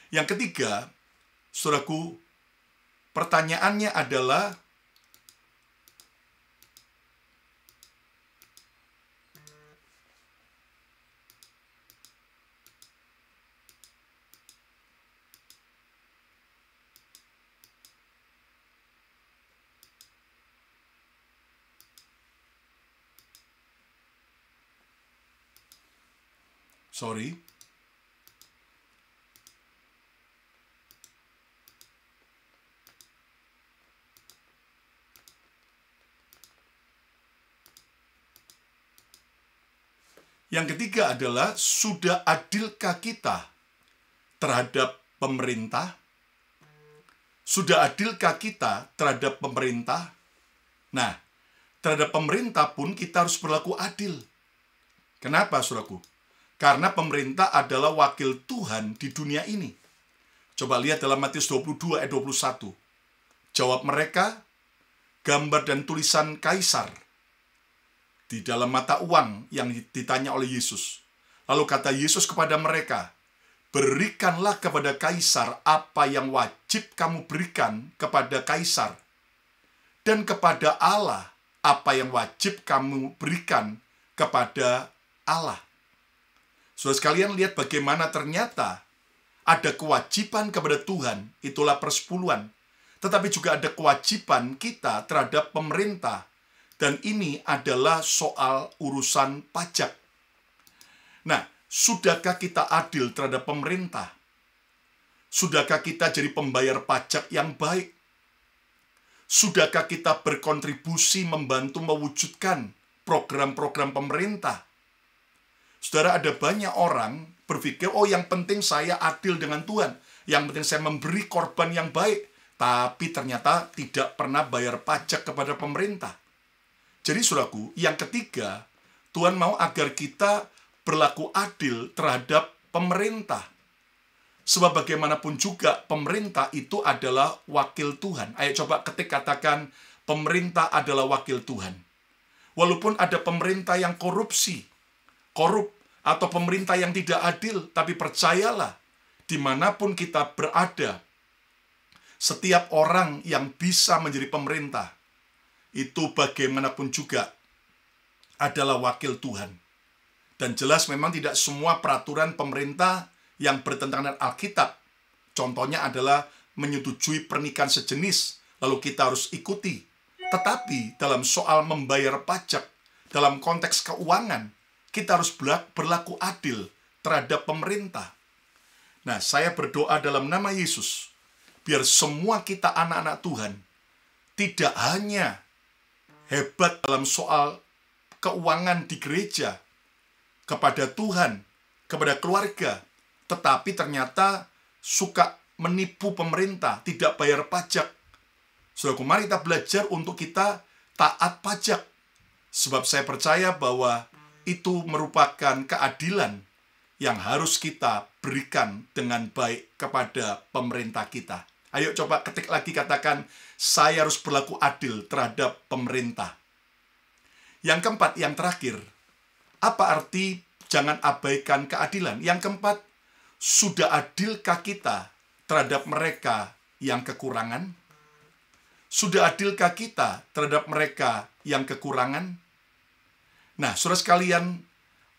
Yang ketiga, saudaraku, pertanyaannya adalah, Yang ketiga adalah, sudah adilkah kita terhadap pemerintah? Sudah adilkah kita terhadap pemerintah? Nah, terhadap pemerintah pun kita harus berlaku adil. Kenapa, saudaraku? Karena pemerintah adalah wakil Tuhan di dunia ini. Coba lihat dalam Matius 22 ayat 21. Jawab mereka, gambar dan tulisan kaisar di dalam mata uang yang ditanya oleh Yesus. Lalu kata Yesus kepada mereka, berikanlah kepada kaisar apa yang wajib kamu berikan kepada kaisar, dan kepada Allah apa yang wajib kamu berikan kepada Allah. Saudara sekalian, lihat bagaimana ternyata ada kewajiban kepada Tuhan, itulah persepuluhan. Tetapi juga ada kewajiban kita terhadap pemerintah. Dan ini adalah soal urusan pajak. Nah, sudahkah kita adil terhadap pemerintah? Sudahkah kita jadi pembayar pajak yang baik? Sudahkah kita berkontribusi membantu mewujudkan program-program pemerintah? Saudara, ada banyak orang berpikir, oh yang penting saya adil dengan Tuhan. Yang penting saya memberi korban yang baik. Tapi ternyata tidak pernah bayar pajak kepada pemerintah. Jadi saudaraku, yang ketiga, Tuhan mau agar kita berlaku adil terhadap pemerintah. Sebab bagaimanapun juga pemerintah itu adalah wakil Tuhan. Ayo coba ketik, katakan, pemerintah adalah wakil Tuhan. Walaupun ada pemerintah yang korup, atau pemerintah yang tidak adil, tapi percayalah, dimanapun kita berada, setiap orang yang bisa menjadi pemerintah, itu bagaimanapun juga adalah wakil Tuhan. Dan jelas memang tidak semua peraturan pemerintah yang bertentangan dengan Alkitab. Contohnya adalah menyetujui pernikahan sejenis, lalu kita harus ikuti. Tetapi dalam soal membayar pajak, dalam konteks keuangan, kita harus berlaku adil terhadap pemerintah. Nah, saya berdoa dalam nama Yesus, biar semua kita anak-anak Tuhan tidak hanya hebat dalam soal keuangan di gereja, kepada Tuhan, kepada keluarga, tetapi ternyata suka menipu pemerintah, tidak bayar pajak. Saudaraku, mari kita belajar untuk kita taat pajak. Sebab saya percaya bahwa itu merupakan keadilan yang harus kita berikan dengan baik kepada pemerintah kita. Ayo coba ketik lagi, katakan, saya harus berlaku adil terhadap pemerintah. Yang keempat, yang terakhir, apa arti jangan abaikan keadilan? Yang keempat, sudah adilkah kita terhadap mereka yang kekurangan? Sudah adilkah kita terhadap mereka yang kekurangan? Nah, saudara sekalian,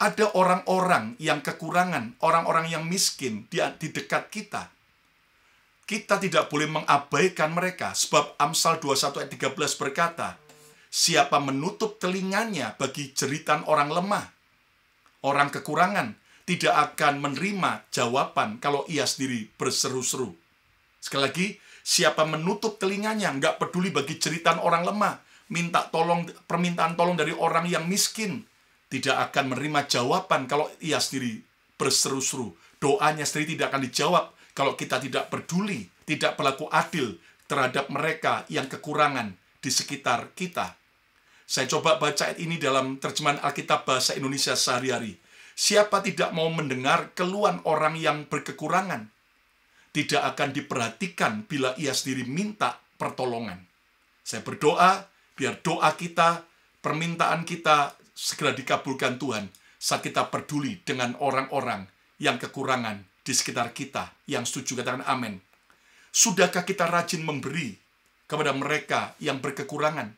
ada orang-orang yang kekurangan, orang-orang yang miskin di dekat kita. Kita tidak boleh mengabaikan mereka, sebab Amsal 21 ayat 13 berkata, siapa menutup telinganya bagi jeritan orang lemah, orang kekurangan, tidak akan menerima jawaban kalau ia sendiri berseru-seru. Sekali lagi, siapa menutup telinganya, nggak peduli bagi jeritan orang lemah, minta tolong, permintaan tolong dari orang yang miskin, tidak akan menerima jawaban kalau ia sendiri berseru-seru. Doanya sendiri tidak akan dijawab kalau kita tidak peduli, tidak berlaku adil terhadap mereka yang kekurangan di sekitar kita. Saya coba baca ayat ini dalam terjemahan Alkitab Bahasa Indonesia sehari-hari. Siapa tidak mau mendengar keluhan orang yang berkekurangan? tidak akan diperhatikan bila ia sendiri minta pertolongan. Saya berdoa, biar doa kita, permintaan kita segera dikabulkan Tuhan, saat kita peduli dengan orang-orang yang kekurangan di sekitar kita. Yang setuju katakan amin. Sudahkah kita rajin memberi kepada mereka yang berkekurangan?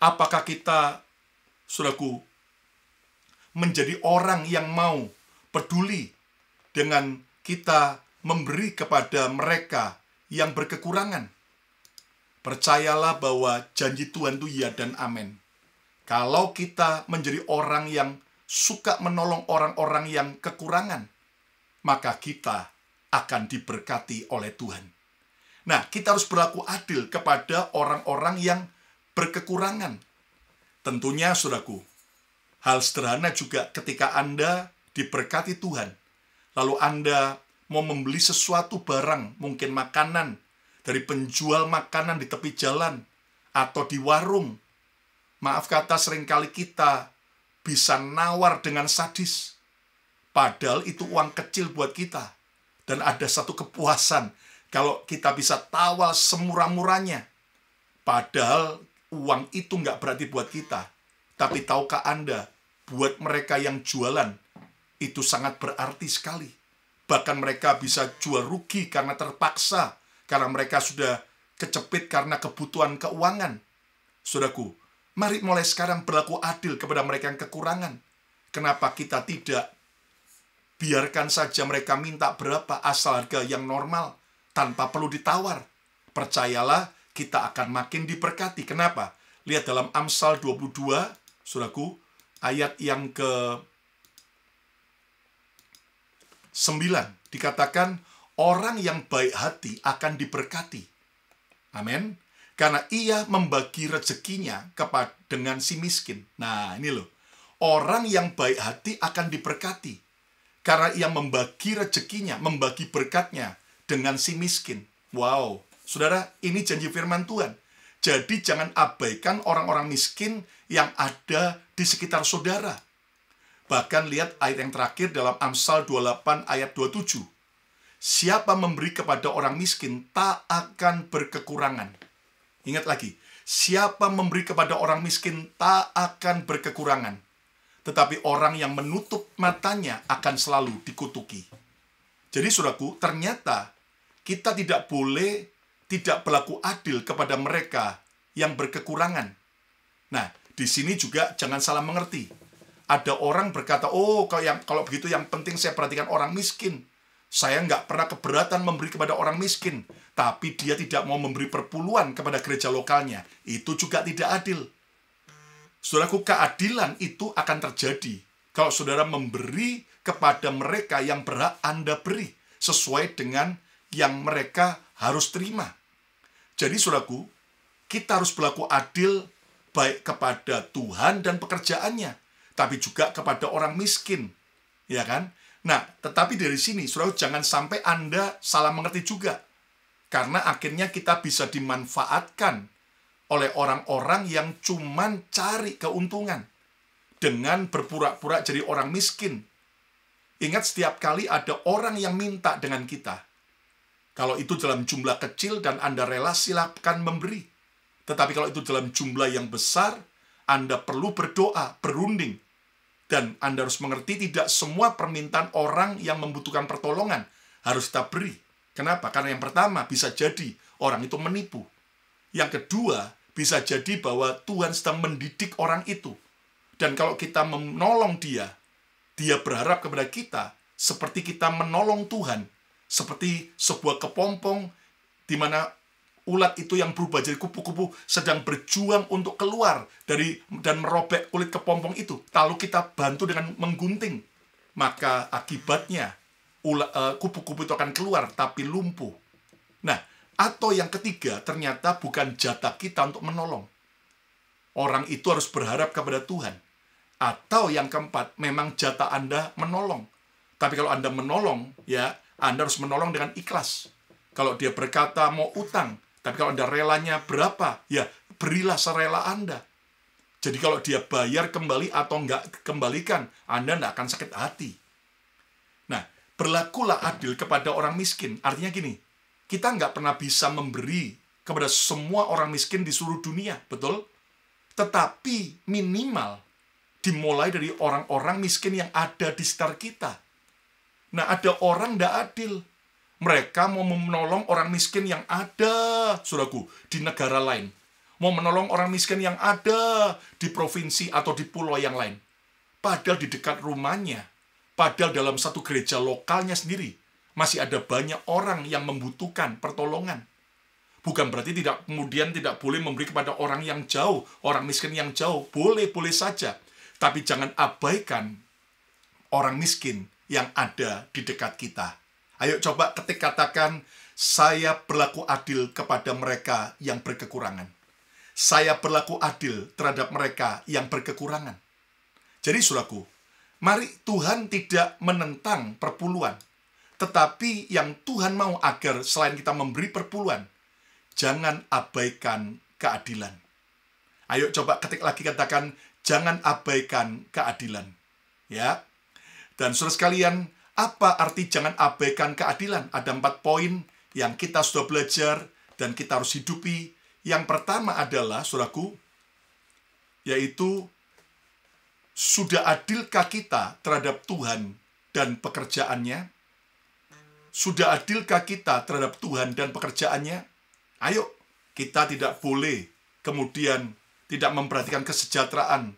Apakah kita, saudaraku, menjadi orang yang mau peduli dengan kita memberi kepada mereka yang berkekurangan? Percayalah bahwa janji Tuhan itu ya dan amin. Kalau kita menjadi orang yang suka menolong orang-orang yang kekurangan, maka kita akan diberkati oleh Tuhan. Nah, kita harus berlaku adil kepada orang-orang yang berkekurangan. Tentunya, saudaraku, hal sederhana juga ketika Anda diberkati Tuhan, lalu Anda mau membeli sesuatu barang, mungkin makanan, dari penjual makanan di tepi jalan, atau di warung. Maaf kata, seringkali kita bisa nawar dengan sadis. Padahal itu uang kecil buat kita. Dan ada satu kepuasan kalau kita bisa tawar semurah-murahnya. Padahal uang itu nggak berarti buat kita. Tapi tahukah Anda, buat mereka yang jualan, itu sangat berarti sekali. Bahkan mereka bisa jual rugi karena terpaksa. Karena mereka sudah kecepit karena kebutuhan keuangan. Saudaraku, mari mulai sekarang berlaku adil kepada mereka yang kekurangan. Kenapa kita tidak biarkan saja mereka minta berapa asal harga yang normal tanpa perlu ditawar? Percayalah, kita akan makin diberkati. Kenapa? Lihat dalam Amsal 22, saudaraku, ayat yang ke-9 dikatakan, orang yang baik hati akan diberkati. Amin. Karena ia membagi rezekinya dengan si miskin. Nah, ini loh. Orang yang baik hati akan diberkati. Karena ia membagi rezekinya, membagi berkatnya dengan si miskin. Wow. Saudara, ini janji firman Tuhan. Jadi jangan abaikan orang-orang miskin yang ada di sekitar saudara. Bahkan lihat ayat yang terakhir dalam Amsal 28 ayat 27. Siapa memberi kepada orang miskin tak akan berkekurangan. Ingat lagi, siapa memberi kepada orang miskin tak akan berkekurangan. Tetapi orang yang menutup matanya akan selalu dikutuki. Jadi saudaraku, ternyata kita tidak boleh tidak berlaku adil kepada mereka yang berkekurangan. Nah, di sini juga jangan salah mengerti. Ada orang berkata, oh kalau begitu yang penting saya perhatikan orang miskin. Saya nggak pernah keberatan memberi kepada orang miskin. Tapi dia tidak mau memberi perpuluhan kepada gereja lokalnya. Itu juga tidak adil. Saudaraku, keadilan itu akan terjadi kalau saudara memberi kepada mereka yang berhak Anda beri. Sesuai dengan yang mereka harus terima. Jadi saudaraku, kita harus berlaku adil baik kepada Tuhan dan pekerjaannya. Tapi juga kepada orang miskin. Ya kan? Nah, tetapi dari sini, saudara, jangan sampai Anda salah mengerti juga. Karena akhirnya kita bisa dimanfaatkan oleh orang-orang yang cuman cari keuntungan. Dengan berpura-pura jadi orang miskin. Ingat, setiap kali ada orang yang minta dengan kita. Kalau itu dalam jumlah kecil dan Anda rela, silakan memberi. Tetapi kalau itu dalam jumlah yang besar, Anda perlu berdoa, berunding. Dan Anda harus mengerti tidak semua permintaan orang yang membutuhkan pertolongan harus kita beri. Kenapa? Karena yang pertama bisa jadi orang itu menipu. Yang kedua bisa jadi bahwa Tuhan sedang mendidik orang itu. Dan kalau kita menolong dia berharap kepada kita seperti kita menolong Tuhan. Seperti sebuah kepompong di mana ulat itu yang berubah jadi kupu-kupu sedang berjuang untuk keluar dan merobek kulit kepompong itu. Lalu kita bantu dengan menggunting. Maka akibatnya kupu-kupu itu akan keluar tapi lumpuh. Nah, atau yang ketiga ternyata bukan jatah kita untuk menolong. Orang itu harus berharap kepada Tuhan. Atau yang keempat, memang jatah Anda menolong. Tapi kalau Anda menolong, ya Anda harus menolong dengan ikhlas. Kalau dia berkata mau utang, tapi kalau Anda relanya berapa, ya berilah serela Anda. Jadi kalau dia bayar kembali atau enggak kembalikan, Anda enggak akan sakit hati. Nah, berlakulah adil kepada orang miskin. Artinya gini, kita nggak pernah bisa memberi kepada semua orang miskin di seluruh dunia, betul? Tetapi minimal dimulai dari orang-orang miskin yang ada di sekitar kita. Nah, ada orang nggak adil. Mereka mau menolong orang miskin yang ada, saudaraku, di negara lain. Mau menolong orang miskin yang ada di provinsi atau di pulau yang lain. Padahal di dekat rumahnya, padahal dalam satu gereja lokalnya sendiri, masih ada banyak orang yang membutuhkan pertolongan. Bukan berarti kemudian tidak boleh memberi kepada orang yang jauh, orang miskin yang jauh. Boleh saja. Tapi jangan abaikan orang miskin yang ada di dekat kita. Ayo coba katakan, saya berlaku adil kepada mereka yang berkekurangan. Saya berlaku adil terhadap mereka yang berkekurangan. Jadi saudaraku, mari Tuhan tidak menentang perpuluhan. Tetapi yang Tuhan mau agar selain kita memberi perpuluhan, jangan abaikan keadilan. Ayo coba ketik lagi katakan, jangan abaikan keadilan. Ya. Dan saudara sekalian, apa arti jangan abaikan keadilan? Ada 4 poin yang kita sudah belajar dan kita harus hidupi. Yang pertama adalah, saudaraku, yaitu sudah adilkah kita terhadap Tuhan dan pekerjaannya? Sudah adilkah kita terhadap Tuhan dan pekerjaannya? Ayo, kita tidak boleh kemudian tidak memperhatikan kesejahteraan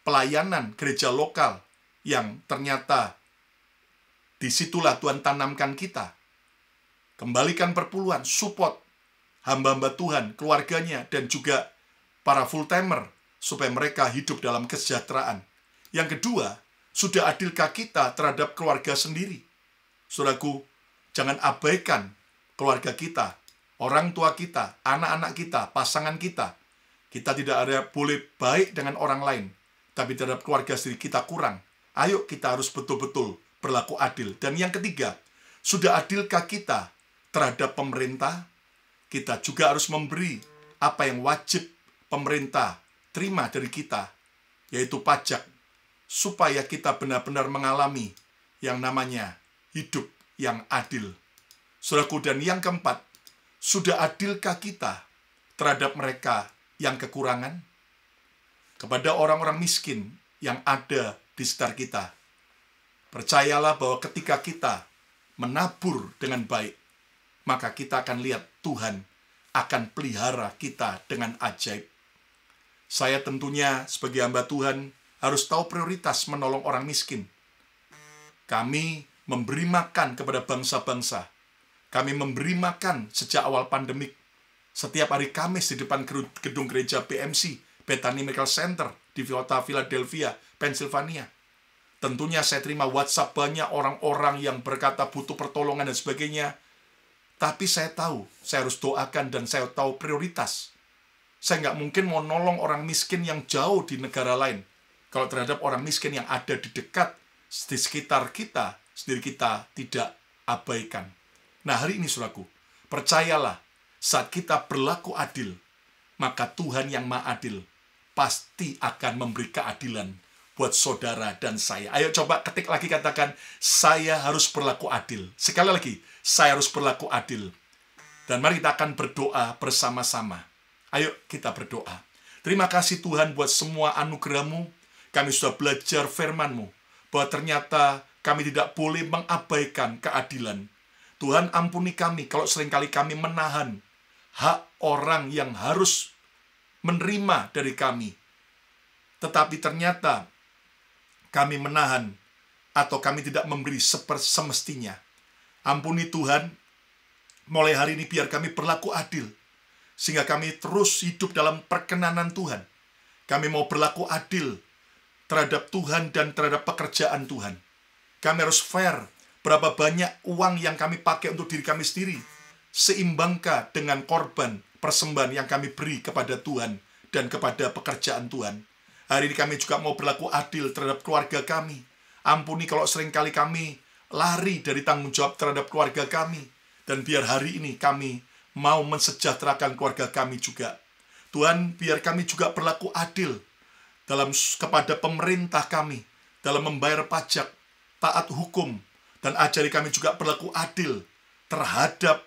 pelayanan gereja lokal yang ternyata disitulah Tuhan tanamkan kita. Kembalikan perpuluhan, support hamba-hamba Tuhan, keluarganya, dan juga para full-timer, supaya mereka hidup dalam kesejahteraan. Yang kedua, sudah adilkah kita terhadap keluarga sendiri? Saudaraku, jangan abaikan keluarga kita, orang tua kita, anak-anak kita, pasangan kita. Kita tidak ada boleh baik dengan orang lain, tapi terhadap keluarga sendiri kita kurang. Ayo kita harus betul-betul berlaku adil. Dan yang ketiga, sudah adilkah kita terhadap pemerintah? Kita juga harus memberi apa yang wajib pemerintah terima dari kita, yaitu pajak, supaya kita benar-benar mengalami yang namanya hidup yang adil. Saudaraku, dan yang keempat, sudah adilkah kita terhadap mereka yang kekurangan? Kepada orang-orang miskin yang ada di sekitar kita. Percayalah bahwa ketika kita menabur dengan baik, maka kita akan lihat Tuhan akan pelihara kita dengan ajaib. Saya tentunya sebagai hamba Tuhan harus tahu prioritas menolong orang miskin. Kami memberi makan kepada bangsa-bangsa. Kami memberi makan sejak awal pandemik. Setiap hari Kamis di depan gedung gereja BMC, Bethany Medical Center, di kota Philadelphia, Pennsylvania. Tentunya saya terima WhatsApp banyak orang-orang yang berkata butuh pertolongan dan sebagainya. Tapi saya tahu, saya harus doakan dan saya tahu prioritas. Saya nggak mungkin mau nolong orang miskin yang jauh di negara lain. Kalau terhadap orang miskin yang ada di dekat, di sekitar kita, sendiri kita tidak abaikan. Nah, hari ini, saudaraku, percayalah, saat kita berlaku adil, maka Tuhan yang Maha Adil pasti akan memberi keadilan buat saudara dan saya. Ayo coba ketik lagi katakan, saya harus berlaku adil. Sekali lagi, saya harus berlaku adil. Dan mari kita akan berdoa bersama-sama. Ayo kita berdoa. Terima kasih Tuhan buat semua anugerah-Mu. Kami sudah belajar firman-Mu, bahwa ternyata kami tidak boleh mengabaikan keadilan. Tuhan, ampuni kami kalau seringkali kami menahan hak orang yang harus menerima dari kami. Tetapi ternyata kami menahan atau kami tidak memberi semestinya. Ampuni Tuhan, mulai hari ini biar kami berlaku adil, sehingga kami terus hidup dalam perkenanan Tuhan. Kami mau berlaku adil terhadap Tuhan dan terhadap pekerjaan Tuhan. Kami harus fair, berapa banyak uang yang kami pakai untuk diri kami sendiri, seimbangkah dengan korban persembahan yang kami beri kepada Tuhan dan kepada pekerjaan Tuhan. Hari ini kami juga mau berlaku adil terhadap keluarga kami. Ampuni kalau seringkali kami lari dari tanggung jawab terhadap keluarga kami. Dan biar hari ini kami mau mensejahterakan keluarga kami juga. Tuhan, biar kami juga berlaku adil kepada pemerintah kami, dalam membayar pajak, taat hukum, Dan ajari kami juga berlaku adil terhadap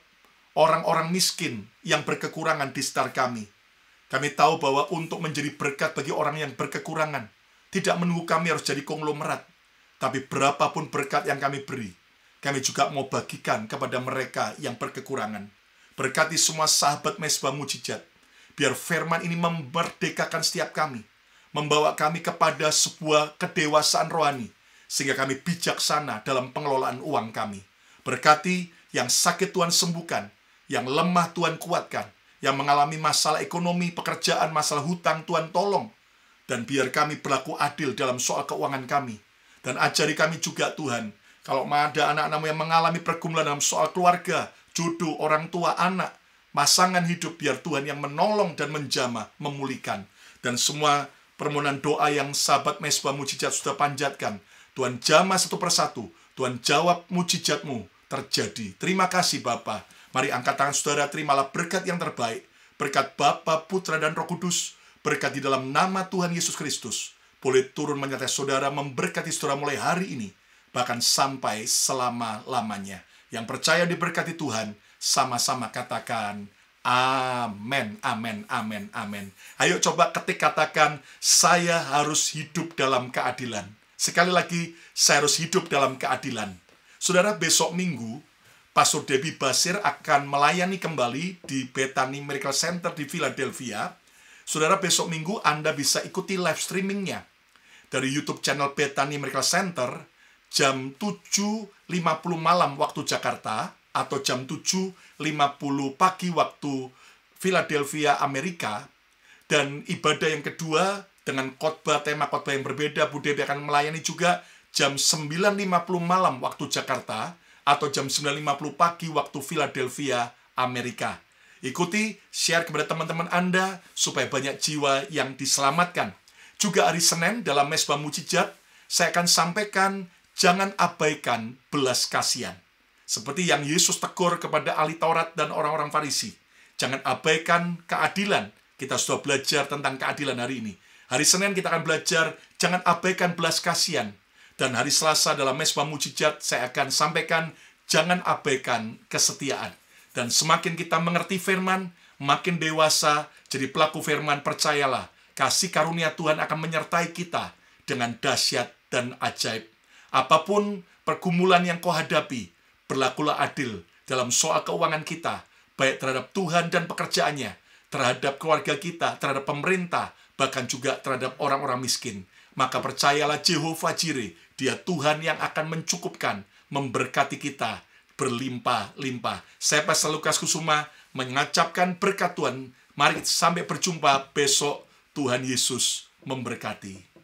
orang-orang miskin yang berkekurangan di sekitar kami. Kami tahu bahwa untuk menjadi berkat bagi orang yang berkekurangan, tidak menunggu kami harus jadi konglomerat. Tapi berapapun berkat yang kami beri, kami juga mau bagikan kepada mereka yang berkekurangan. Berkati semua sahabat Mezbah Mujizat. Biar firman ini memerdekakan setiap kami. Membawa kami kepada sebuah kedewasaan rohani. Sehingga kami bijaksana dalam pengelolaan uang kami. Berkati yang sakit Tuhan sembuhkan. Yang lemah Tuhan kuatkan. Yang mengalami masalah ekonomi, pekerjaan, masalah hutang, Tuhan tolong. Dan biar kami berlaku adil dalam soal keuangan kami. Dan ajari kami juga Tuhan. Kalau ada anak-anakmu yang mengalami pergumulan dalam soal keluarga, jodoh, orang tua, anak, pasangan hidup, biar Tuhan yang menolong dan menjamah, memulihkan. Dan semua permohonan doa yang sahabat Mezbah Mujizat sudah panjatkan, Tuhan jamah satu persatu, Tuhan jawab mujizat-Mu terjadi. Terima kasih Bapa. Mari angkat tangan saudara, terimalah berkat yang terbaik. Berkat Bapa, Putra, dan Roh Kudus. Berkat di dalam nama Tuhan Yesus Kristus. Boleh turun menyertai saudara, memberkati saudara mulai hari ini. Bahkan sampai selama-lamanya. Yang percaya diberkati Tuhan, sama-sama katakan, amin, amin, amin, amin. Ayo coba ketik katakan, saya harus hidup dalam keadilan. Sekali lagi, saya harus hidup dalam keadilan. Saudara, besok Minggu, Pastor Debbie Basir akan melayani kembali di Bethany Miracle Center di Philadelphia. Saudara, besok Minggu Anda bisa ikuti live streamingnya dari YouTube channel Bethany Miracle Center jam 7.50 malam waktu Jakarta atau jam 7.50 pagi waktu Philadelphia, Amerika. Dan ibadah yang kedua dengan tema khotbah yang berbeda, Bu Debbie akan melayani juga jam 9.50 malam waktu Jakarta atau jam 9.50 pagi waktu Philadelphia, Amerika. Ikuti, share kepada teman-teman Anda supaya banyak jiwa yang diselamatkan. Juga hari Senin dalam Mezbah Mujizat, saya akan sampaikan jangan abaikan belas kasihan. Seperti yang Yesus tegur kepada ahli Taurat dan orang-orang Farisi. Jangan abaikan keadilan. Kita sudah belajar tentang keadilan hari ini. Hari Senin kita akan belajar jangan abaikan belas kasihan. Dan hari Selasa dalam Mezbah Mujizat saya akan sampaikan jangan abaikan kesetiaan. Dan semakin kita mengerti firman, makin dewasa jadi pelaku firman, percayalah, kasih karunia Tuhan akan menyertai kita dengan dahsyat dan ajaib. Apapun pergumulan yang kau hadapi, berlakulah adil dalam soal keuangan kita, baik terhadap Tuhan dan pekerjaannya, terhadap keluarga kita, terhadap pemerintah, bahkan juga terhadap orang-orang miskin. Maka percayalah Jehovah Jireh, Dia Tuhan yang akan mencukupkan, memberkati kita berlimpah-limpah. Saya Pastor Lukas Kusuma mengucapkan berkat Tuhan. Mari sampai berjumpa besok. Tuhan Yesus memberkati.